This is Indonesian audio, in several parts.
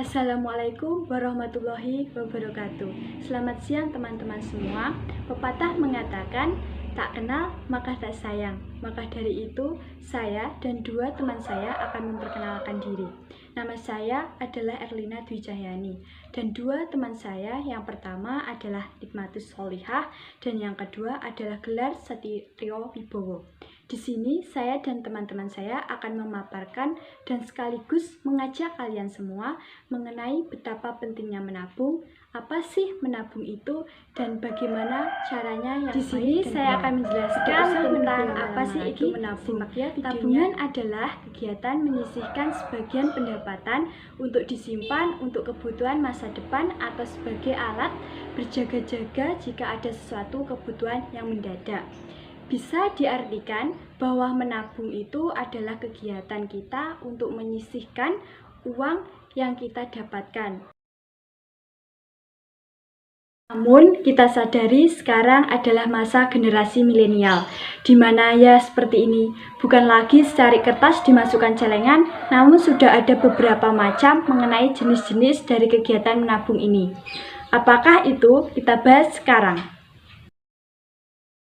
Assalamualaikum warahmatullahi wabarakatuh. Selamat siang teman-teman semua. Pepatah mengatakan, tak kenal maka tak sayang. Maka dari itu, saya dan dua teman saya akan memperkenalkan diri. Nama saya adalah Erlina Dwi Cahyani. Dan dua teman saya, yang pertama adalah Nikmatus Sholihah dan yang kedua adalah Gelar Setio Wibowo. Di sini saya dan teman-teman saya akan memaparkan dan sekaligus mengajak kalian semua mengenai betapa pentingnya menabung, apa sih menabung itu, dan bagaimana caranya yang di sini saya akan menjelaskan tentang apa sih itu menabung. Tabungan adalah kegiatan menyisihkan sebagian pendapatan untuk disimpan untuk kebutuhan masa depan atau sebagai alat berjaga-jaga jika ada sesuatu kebutuhan yang mendadak. Bisa diartikan bahwa menabung itu adalah kegiatan kita untuk menyisihkan uang yang kita dapatkan. Namun, kita sadari sekarang adalah masa generasi milenial, di mana ya seperti ini, bukan lagi secari kertas dimasukkan celengan, namun sudah ada beberapa macam mengenai jenis-jenis dari kegiatan menabung ini. Apakah itu? Kita bahas sekarang.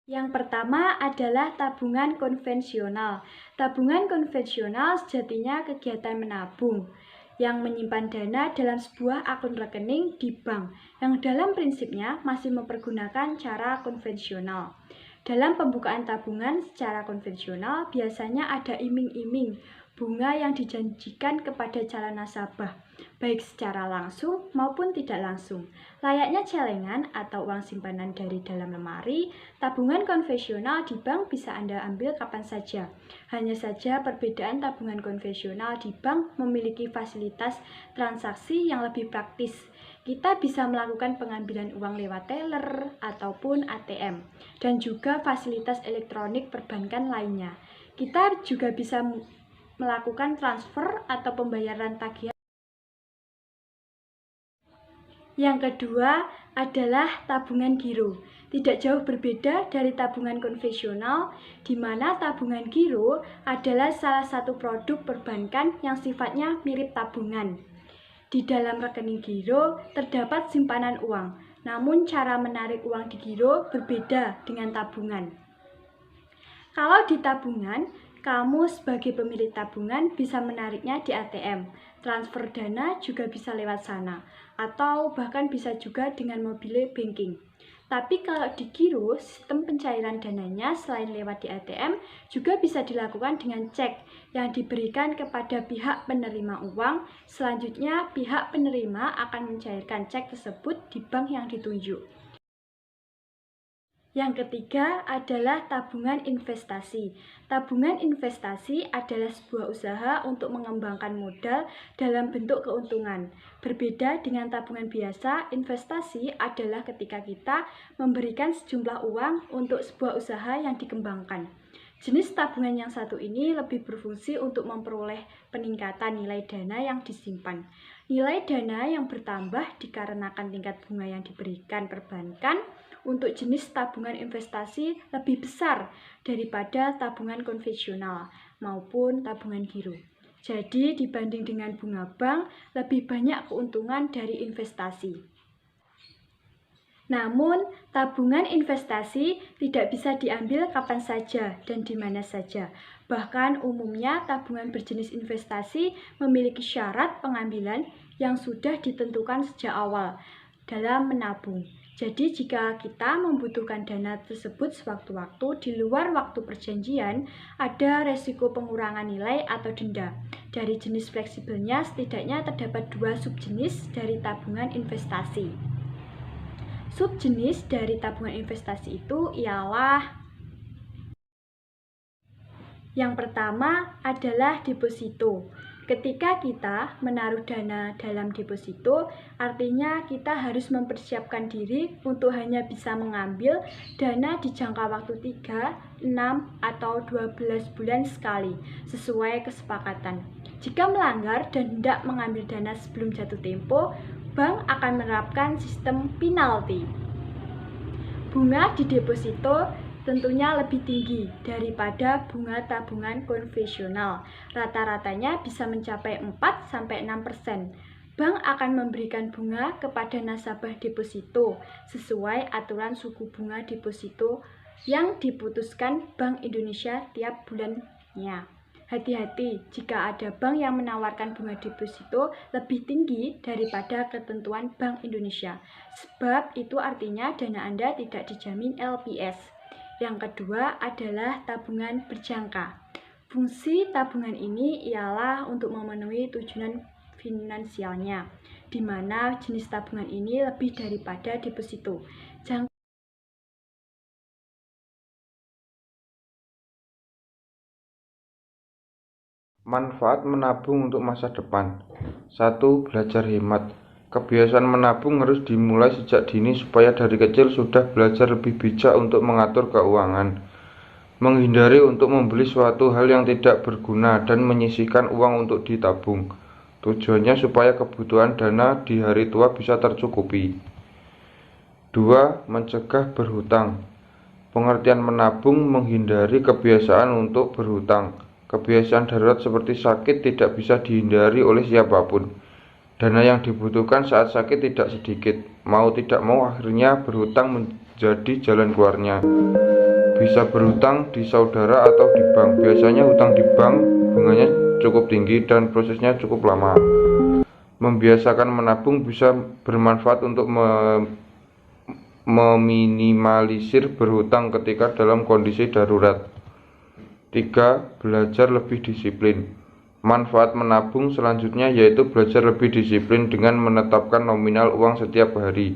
Yang pertama adalah tabungan konvensional. Tabungan konvensional sejatinya kegiatan menabung yang menyimpan dana dalam sebuah akun rekening di bank yang dalam prinsipnya masih mempergunakan cara konvensional. Dalam pembukaan tabungan secara konvensional biasanya ada iming-iming bunga yang dijanjikan kepada calon nasabah, baik secara langsung maupun tidak langsung. Layaknya celengan atau uang simpanan dari dalam lemari, tabungan konvensional di bank bisa Anda ambil kapan saja. Hanya saja perbedaan tabungan konvensional di bank memiliki fasilitas transaksi yang lebih praktis. Kita bisa melakukan pengambilan uang lewat teller ataupun ATM, dan juga fasilitas elektronik perbankan lainnya. Kita juga bisa melakukan transfer atau pembayaran tagihan. Yang kedua adalah tabungan giro. Tidak jauh berbeda dari tabungan konvensional, di mana tabungan giro adalah salah satu produk perbankan yang sifatnya mirip tabungan. Di dalam rekening giro terdapat simpanan uang, namun cara menarik uang di giro berbeda dengan tabungan. Kalau di tabungan, kamu sebagai pemilik tabungan bisa menariknya di ATM, transfer dana juga bisa lewat sana, atau bahkan bisa juga dengan mobile banking. Tapi kalau di giro, sistem pencairan dananya selain lewat di ATM, juga bisa dilakukan dengan cek yang diberikan kepada pihak penerima uang. Selanjutnya, pihak penerima akan mencairkan cek tersebut di bank yang ditunjuk. Yang ketiga adalah tabungan investasi. Tabungan investasi adalah sebuah usaha untuk mengembangkan modal dalam bentuk keuntungan. Berbeda dengan tabungan biasa, investasi adalah ketika kita memberikan sejumlah uang untuk sebuah usaha yang dikembangkan. Jenis tabungan yang satu ini lebih berfungsi untuk memperoleh peningkatan nilai dana yang disimpan. Nilai dana yang bertambah dikarenakan tingkat bunga yang diberikan perbankan untuk jenis tabungan investasi lebih besar daripada tabungan konvensional maupun tabungan giro. Jadi dibanding dengan bunga bank, lebih banyak keuntungan dari investasi. Namun, tabungan investasi tidak bisa diambil kapan saja dan di mana saja. Bahkan umumnya tabungan berjenis investasi memiliki syarat pengambilan yang sudah ditentukan sejak awal dalam menabung. Jadi jika kita membutuhkan dana tersebut sewaktu-waktu di luar waktu perjanjian, ada resiko pengurangan nilai atau denda. Dari jenis fleksibelnya setidaknya terdapat dua subjenis dari tabungan investasi. Subjenis dari tabungan investasi itu ialah yang pertama adalah deposito. Ketika kita menaruh dana dalam deposito, artinya kita harus mempersiapkan diri untuk hanya bisa mengambil dana di jangka waktu 3, 6, atau 12 bulan sekali, sesuai kesepakatan. Jika melanggar dan hendak mengambil dana sebelum jatuh tempo, bank akan menerapkan sistem penalti. Bunga di deposito tentunya lebih tinggi daripada bunga tabungan konvensional. Rata-ratanya bisa mencapai 4-6%. Bank akan memberikan bunga kepada nasabah deposito sesuai aturan suku bunga deposito yang diputuskan Bank Indonesia tiap bulannya. Hati-hati jika ada bank yang menawarkan bunga deposito lebih tinggi daripada ketentuan Bank Indonesia, sebab itu artinya dana Anda tidak dijamin LPS. Yang kedua adalah tabungan berjangka. Fungsi tabungan ini ialah untuk memenuhi tujuan finansialnya, di mana jenis tabungan ini lebih daripada deposito. Manfaat menabung untuk masa depan. 1. Belajar hemat. Kebiasaan menabung harus dimulai sejak dini supaya dari kecil sudah belajar lebih bijak untuk mengatur keuangan. Menghindari untuk membeli suatu hal yang tidak berguna dan menyisihkan uang untuk ditabung. Tujuannya supaya kebutuhan dana di hari tua bisa tercukupi. 2. Mencegah berhutang. Pengertian menabung menghindari kebiasaan untuk berhutang. Kebiasaan darurat seperti sakit tidak bisa dihindari oleh siapapun. Dana yang dibutuhkan saat sakit tidak sedikit. Mau tidak mau akhirnya berhutang menjadi jalan keluarnya. Bisa berhutang di saudara atau di bank. Biasanya hutang di bank bunganya cukup tinggi dan prosesnya cukup lama. Membiasakan menabung bisa bermanfaat untuk meminimalisir berhutang ketika dalam kondisi darurat. 3. Belajar lebih disiplin. Manfaat menabung selanjutnya yaitu belajar lebih disiplin dengan menetapkan nominal uang setiap hari,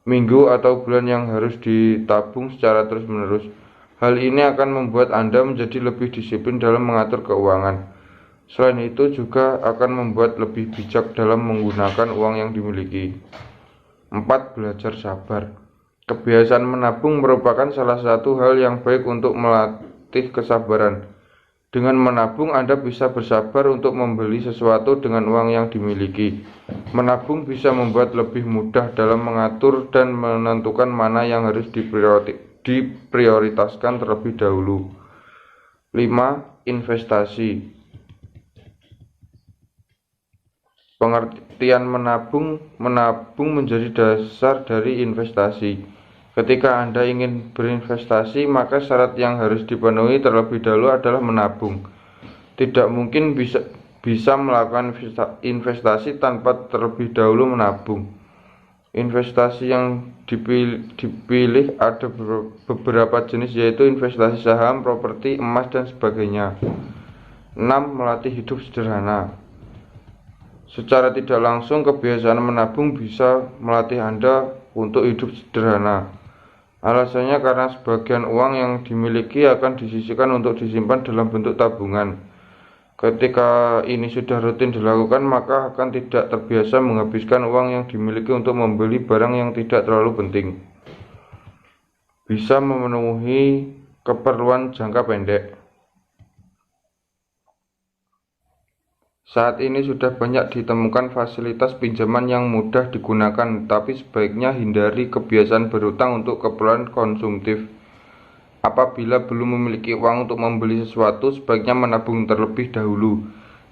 minggu atau bulan yang harus ditabung secara terus-menerus. Hal ini akan membuat Anda menjadi lebih disiplin dalam mengatur keuangan. Selain itu juga akan membuat lebih bijak dalam menggunakan uang yang dimiliki. 4. Belajar sabar. Kebiasaan menabung merupakan salah satu hal yang baik untuk melatih kesabaran. Dengan menabung, Anda bisa bersabar untuk membeli sesuatu dengan uang yang dimiliki. Menabung bisa membuat lebih mudah dalam mengatur dan menentukan mana yang harus diprioritaskan terlebih dahulu. 5. Investasi. Pengertian menabung menjadi dasar dari investasi. Ketika Anda ingin berinvestasi, maka syarat yang harus dipenuhi terlebih dahulu adalah menabung. Tidak mungkin bisa melakukan investasi tanpa terlebih dahulu menabung. Investasi yang dipilih ada beberapa jenis, yaitu investasi saham, properti, emas, dan sebagainya. 6. Melatih hidup sederhana. Secara tidak langsung, kebiasaan menabung bisa melatih Anda untuk hidup sederhana. Alasannya karena sebagian uang yang dimiliki akan disisihkan untuk disimpan dalam bentuk tabungan. Ketika ini sudah rutin dilakukan, maka akan tidak terbiasa menghabiskan uang yang dimiliki untuk membeli barang yang tidak terlalu penting. Bisa memenuhi keperluan jangka pendek. Saat ini sudah banyak ditemukan fasilitas pinjaman yang mudah digunakan, tapi sebaiknya hindari kebiasaan berhutang untuk keperluan konsumtif. Apabila belum memiliki uang untuk membeli sesuatu, sebaiknya menabung terlebih dahulu.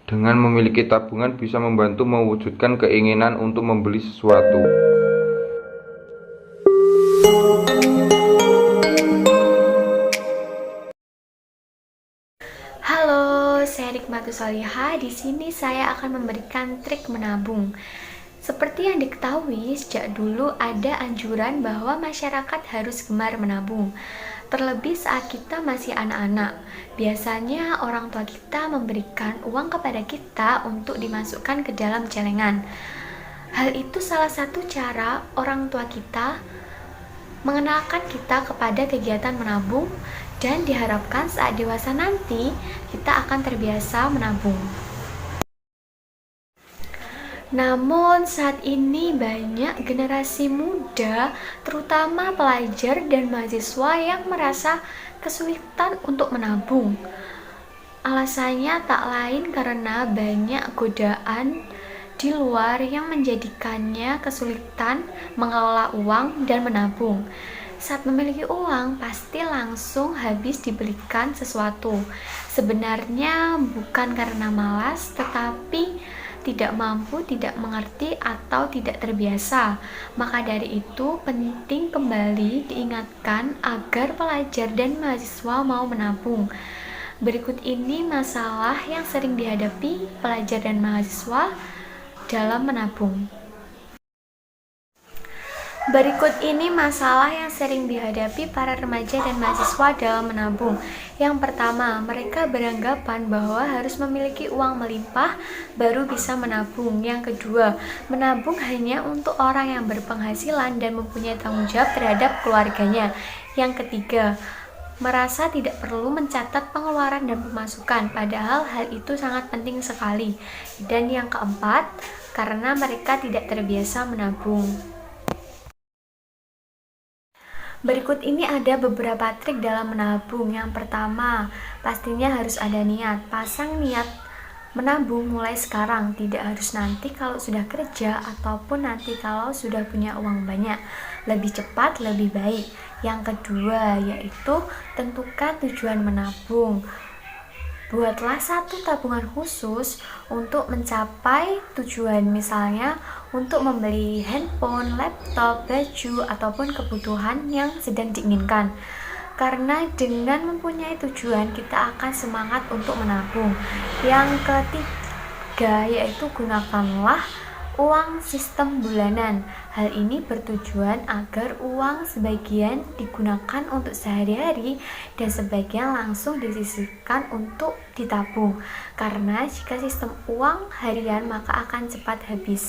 Dengan memiliki tabungan bisa membantu mewujudkan keinginan untuk membeli sesuatu. Saya Nikmatus Solihah. Di sini saya akan memberikan trik menabung. Seperti yang diketahui, sejak dulu ada anjuran bahwa masyarakat harus gemar menabung. Terlebih saat kita masih anak-anak. Biasanya orang tua kita memberikan uang kepada kita untuk dimasukkan ke dalam celengan. Hal itu salah satu cara orang tua kita mengenalkan kita kepada kegiatan menabung, dan diharapkan saat dewasa nanti kita akan terbiasa menabung. Namun saat ini banyak generasi muda, terutama pelajar dan mahasiswa yang merasa kesulitan untuk menabung. Alasannya tak lain karena banyak godaan di luar yang menjadikannya kesulitan mengelola uang dan menabung. Saat memiliki uang, pasti langsung habis dibelikan sesuatu. Sebenarnya bukan karena malas, tetapi tidak mampu, tidak mengerti, atau tidak terbiasa. Maka dari itu, penting kembali diingatkan agar pelajar dan mahasiswa mau menabung. Berikut ini masalah yang sering dihadapi pelajar dan mahasiswa dalam menabung. Berikut ini masalah yang sering dihadapi para remaja dan mahasiswa dalam menabung. Yang pertama, mereka beranggapan bahwa harus memiliki uang melimpah baru bisa menabung. Yang kedua, menabung hanya untuk orang yang berpenghasilan dan mempunyai tanggung jawab terhadap keluarganya. Yang ketiga, merasa tidak perlu mencatat pengeluaran dan pemasukan, padahal hal itu sangat penting sekali. Dan yang keempat, karena mereka tidak terbiasa menabung. Berikut ini ada beberapa trik dalam menabung. Yang pertama, pastinya harus ada niat. Pasang niat menabung mulai sekarang, tidak harus nanti kalau sudah kerja ataupun nanti kalau sudah punya uang banyak. Lebih cepat, lebih baik. Yang kedua, yaitu tentukan tujuan menabung. Buatlah satu tabungan khusus untuk mencapai tujuan, misalnya untuk membeli handphone, laptop, baju, ataupun kebutuhan yang sedang diinginkan. Karena dengan mempunyai tujuan, kita akan semangat untuk menabung. Yang ketiga, yaitu gunakanlah uang sistem bulanan. Hal ini bertujuan agar uang sebagian digunakan untuk sehari-hari dan sebagian langsung disisihkan untuk ditabung. Karena jika sistem uang harian maka akan cepat habis.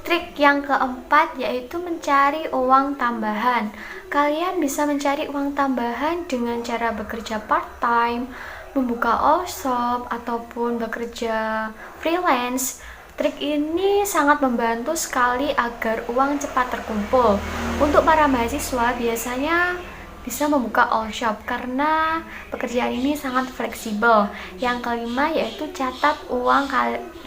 Trik yang keempat yaitu mencari uang tambahan. Kalian bisa mencari uang tambahan dengan cara bekerja part-time, membuka all shop, ataupun bekerja freelance. Trik ini sangat membantu sekali agar uang cepat terkumpul. Untuk para mahasiswa biasanya bisa membuka all shop karena pekerjaan ini sangat fleksibel. Yang kelima yaitu catat uang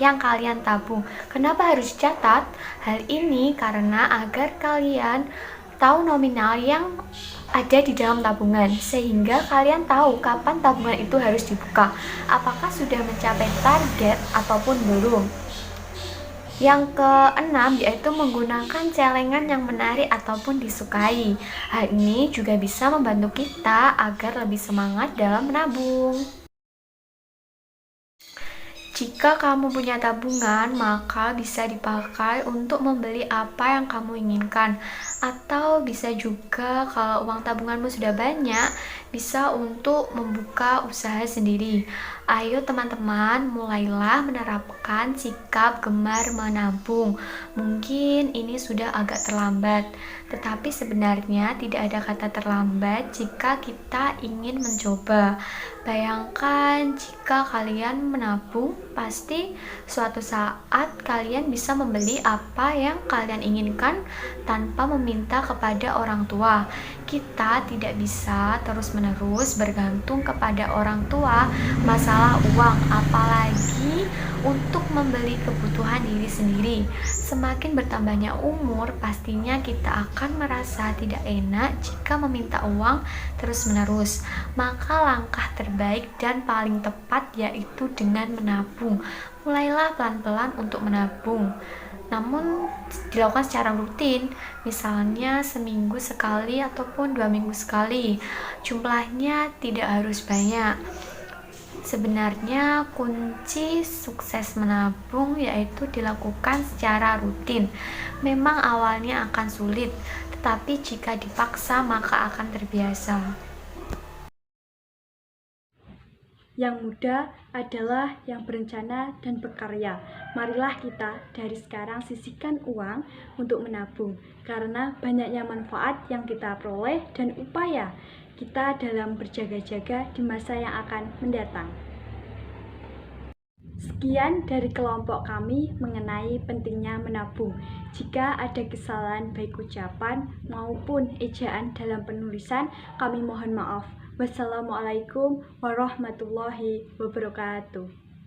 yang kalian tabung. Kenapa harus catat? Hal ini karena agar kalian tahu nominal yang ada di dalam tabungan, sehingga kalian tahu kapan tabungan itu harus dibuka, apakah sudah mencapai target ataupun belum. Yang keenam yaitu menggunakan celengan yang menarik ataupun disukai. Hal ini juga bisa membantu kita agar lebih semangat dalam menabung. Jika kamu punya tabungan, maka bisa dipakai untuk membeli apa yang kamu inginkan. Atau bisa juga kalau uang tabunganmu sudah banyak, bisa untuk membuka usaha sendiri. Ayo teman-teman, mulailah menerapkan sikap gemar menabung. Mungkin ini sudah agak terlambat, tetapi sebenarnya tidak ada kata terlambat jika kita ingin mencoba. Bayangkan jika kalian menabung, pasti suatu saat kalian bisa membeli apa yang kalian inginkan tanpa meminta kepada orang tua. Kita tidak bisa terus-menerus bergantung kepada orang tua masalah uang, apalagi untuk membeli kebutuhan diri sendiri. Semakin bertambahnya umur, pastinya kita akan merasa tidak enak jika meminta uang terus-menerus. Maka langkah terbaik dan paling tepat yaitu dengan menabung. Mulailah pelan-pelan untuk menabung, namun dilakukan secara rutin, misalnya seminggu sekali ataupun 2 minggu sekali. Jumlahnya tidak harus banyak. Sebenarnya kunci sukses menabung yaitu dilakukan secara rutin. Memang awalnya akan sulit, tetapi jika dipaksa maka akan terbiasa. Yang muda adalah yang berencana dan berkarya. Marilah kita dari sekarang sisihkan uang untuk menabung, karena banyaknya manfaat yang kita peroleh dan upaya kita dalam berjaga-jaga di masa yang akan mendatang. Sekian dari kelompok kami mengenai pentingnya menabung. Jika ada kesalahan baik ucapan maupun ejaan dalam penulisan, kami mohon maaf. Wassalamualaikum warahmatullahi wabarakatuh.